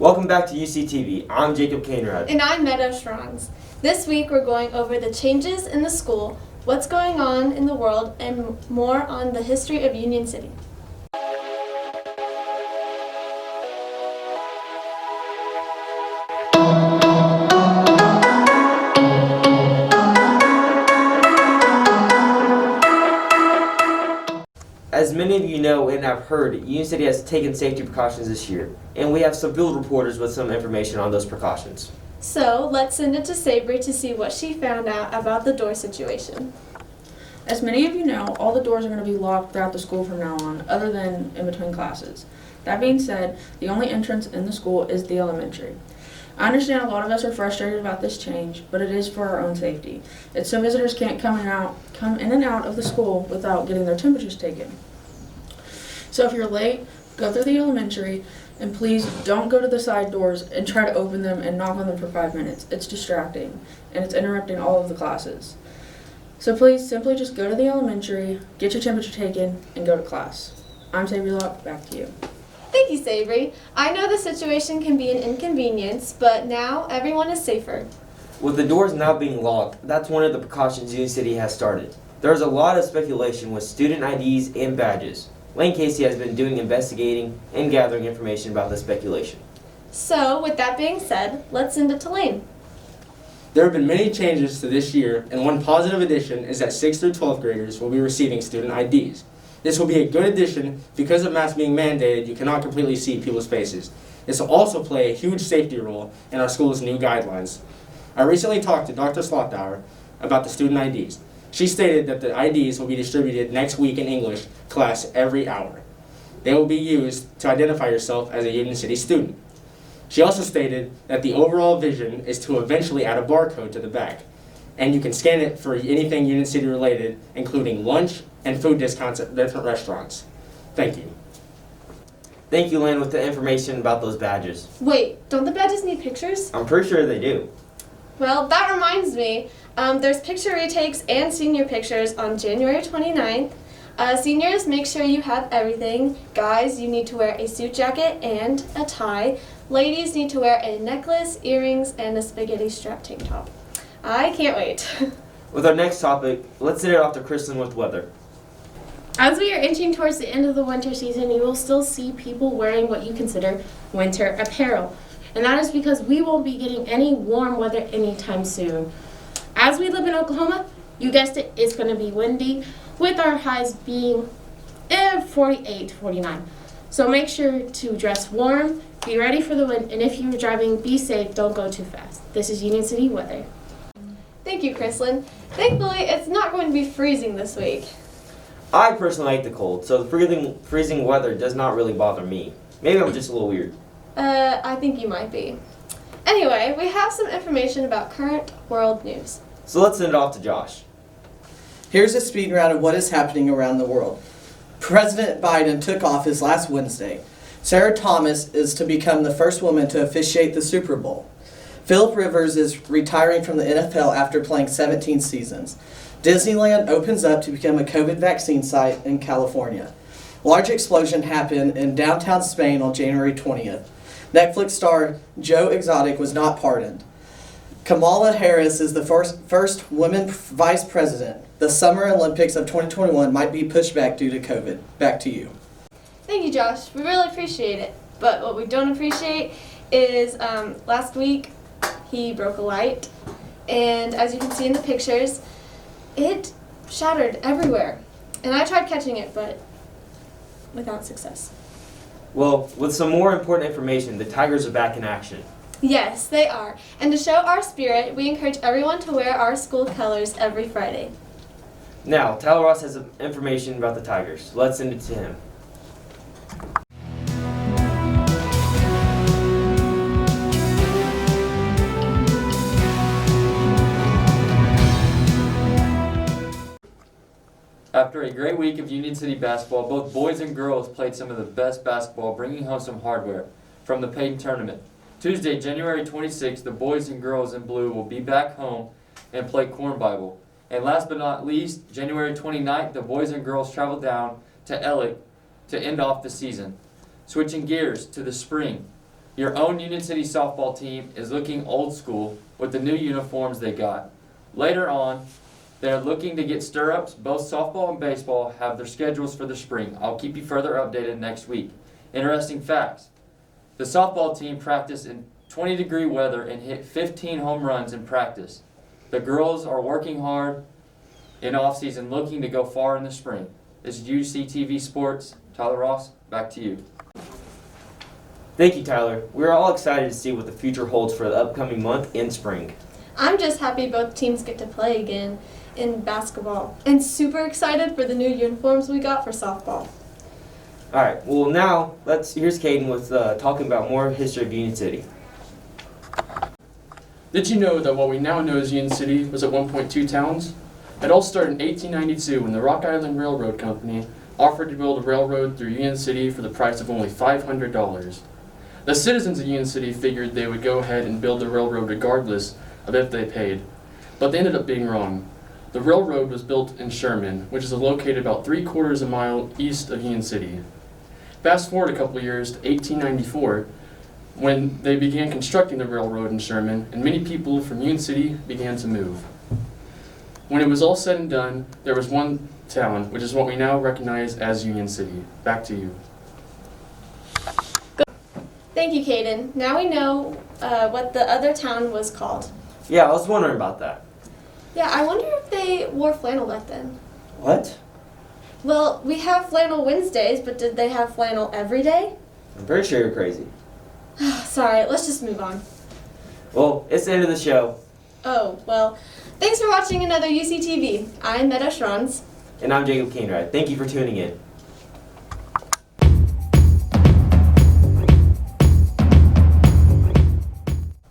Welcome back to UCTV. I'm Jacob Cainrad. And I'm Meadow Schrongs. This week we're going over the changes in the school, what's going on in the world, and more on the history of Union City. As many of you know and have heard, Union City has taken safety precautions this year, and we have some field reporters with some information on those precautions. So let's send it to Sabri to see what she found out about the door situation. As many of you know, all the doors are going to be locked throughout the school from now on, other than in between classes. That being said, the only entrance in the school is the elementary. I understand a lot of us are frustrated about this change, but it is for our own safety. It's so visitors can't come in and out of the school without getting their temperatures taken. So if you're late, go through the elementary, and please don't go to the side doors and try to open them and knock on them for 5 minutes. It's distracting, and it's interrupting all of the classes. So please simply just go to the elementary, get your temperature taken, and go to class. I'm Sabri Locke, back to you. Thank you, Sabri. I know the situation can be an inconvenience, but now everyone is safer. With the doors now being locked, that's one of the precautions Union City has started. There's a lot of speculation with student IDs and badges. Lane Casey has been doing investigating and gathering information about the speculation. So, with that being said, let's send it to Lane. There have been many changes to this year, and one positive addition is that 6th through 12th graders will be receiving student IDs. This will be a good addition because of masks being mandated. You cannot completely see people's faces. This will also play a huge safety role in our school's new guidelines. I recently talked to Dr. Slothdauer about the student IDs. She stated that the IDs will be distributed next week in English class every hour. They will be used to identify yourself as a Union City student. She also stated that the overall vision is to eventually add a barcode to the back, and you can scan it for anything Union City related, including lunch and food discounts at different restaurants. Thank you. Thank you, Lane, with the information about those badges. Wait, don't the badges need pictures? I'm pretty sure they do. Well, that reminds me, there's picture retakes and senior pictures on January 29th. Seniors, make sure you have everything. Guys, you need to wear a suit jacket and a tie. Ladies need to wear a necklace, earrings, and a spaghetti strap tank top. I can't wait. With our next topic, let's send it off to Kristen with weather. As we are inching towards the end of the winter season, you will still see people wearing what you consider winter apparel. And that is because we won't be getting any warm weather anytime soon. As we live in Oklahoma, you guessed it, it's going to be windy, with our highs being 48, 49. So make sure to dress warm, be ready for the wind, and if you're driving, be safe, don't go too fast. This is Union City weather. Thank you, Chrislyn. Thankfully, it's not going to be freezing this week. I personally like the cold, so the freezing weather does not really bother me. Maybe I'm just a little weird. I think you might be. Anyway, we have some information about current world news. So let's send it off to Josh. Here's a speed round of what is happening around the world. President Biden took office last Wednesday. Sarah Thomas is to become the first woman to officiate the Super Bowl. Philip Rivers is retiring from the NFL after playing 17 seasons. Disneyland opens up to become a COVID vaccine site in California. Large explosion happened in downtown Spain on January 20th. Netflix star Joe Exotic was not pardoned. Kamala Harris is the first woman vice president. The Summer Olympics of 2021 might be pushed back due to COVID. Back to you. Thank you, Josh. We really appreciate it. But what we don't appreciate is last week he broke a light. And as you can see in the pictures, it shattered everywhere. And I tried catching it, but without success. Well, with some more important information, the Tigers are back in action. Yes, they are. And to show our spirit, we encourage everyone to wear our school colors every Friday. Now, Tyler Ross has information about the Tigers. Let's send it to him. After a great week of Union City basketball, both boys and girls played some of the best basketball, bringing home some hardware from the Payton tournament. Tuesday, January 26th, the boys and girls in blue will be back home and play Corn Bible. And last but not least, January 29th, the boys and girls travel down to Ellick to end off the season. Switching gears to the spring, Your own Union City softball team is looking old school with the new uniforms they got. Later on, they're looking to get stirrups. Both softball and baseball have their schedules for the spring. I'll keep you further updated next week. Interesting facts. The softball team practiced in 20-degree weather and hit 15 home runs in practice. The girls are working hard in off-season, looking to go far in the spring. This is UCTV Sports. Tyler Ross, back to you. Thank you, Tyler. We're all excited to see what the future holds for the upcoming month and spring. I'm just happy both teams get to play again in basketball, and super excited for the new uniforms we got for softball. All right. Well, now here's Caden with talking about more history of Union City. Did you know that what we now know as Union City was at one point 2 towns? It all started in 1892 when the Rock Island Railroad Company offered to build a railroad through Union City for the price of only $500. The citizens of Union City figured they would go ahead and build the railroad regardless of if they paid, but they ended up being wrong. The railroad was built in Sherman, which is located about 3/4 of a mile east of Union City. Fast forward a couple of years to 1894, when they began constructing the railroad in Sherman, and many people from Union City began to move. When it was all said and done, there was one town, which is what we now recognize as Union City. Back to you. Thank you, Caden. Now we know what the other town was called. Yeah, I was wondering about that. Yeah, I wonder if they wore flannel back then. What? Well, we have flannel Wednesdays, but did they have flannel every day? I'm pretty sure you're crazy. Sorry, let's just move on. Well, it's the end of the show. Oh, well, thanks for watching another UCTV. I'm Meadow Schrons. And I'm Jacob Cainwright. Thank you for tuning in.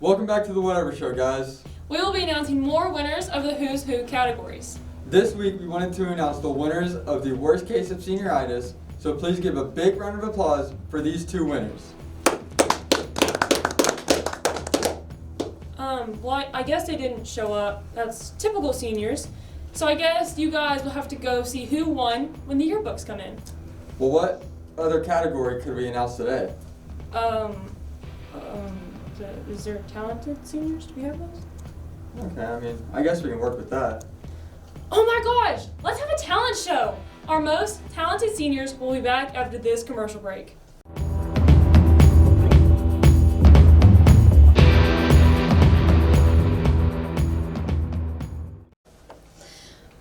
Welcome back to the Whatever Show, guys. We will be announcing more winners of the Who's Who categories. This week we wanted to announce the winners of the worst case of senioritis, so please give a big round of applause for these 2 winners. Well, I guess they didn't show up. That's typical seniors. So I guess you guys will have to go see who won when the yearbooks come in. Well, what other category could we announce today? Is there talented seniors? Do we have those? Okay, I guess we can work with that. Oh my gosh! Let's have a talent show! Our most talented seniors will be back after this commercial break.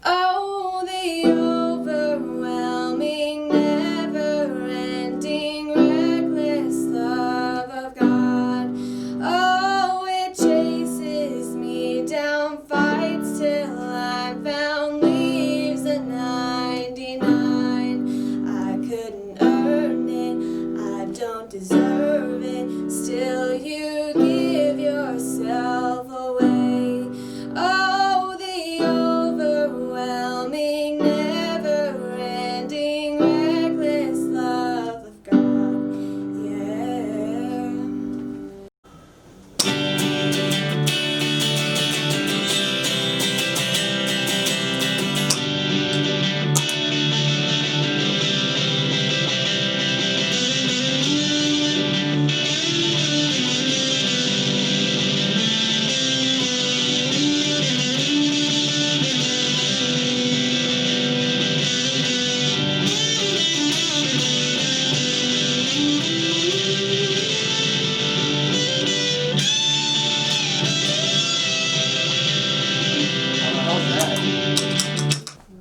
Oh, the overwhelming, never-ending, reckless love of God. Oh, it chases me down, fights till I'm found, leaves a 99. I couldn't earn it, I don't deserve it, still you give yourself away. Oh, the overwhelming, never-ending, reckless love of God, yeah.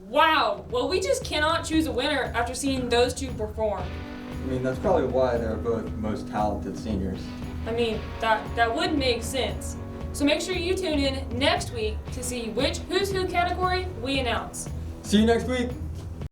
Wow! Well, we just cannot choose a winner after seeing those 2 perform. That's probably why they're both most talented seniors. That would make sense. So make sure you tune in next week to see which Who's Who category we announce. See you next week!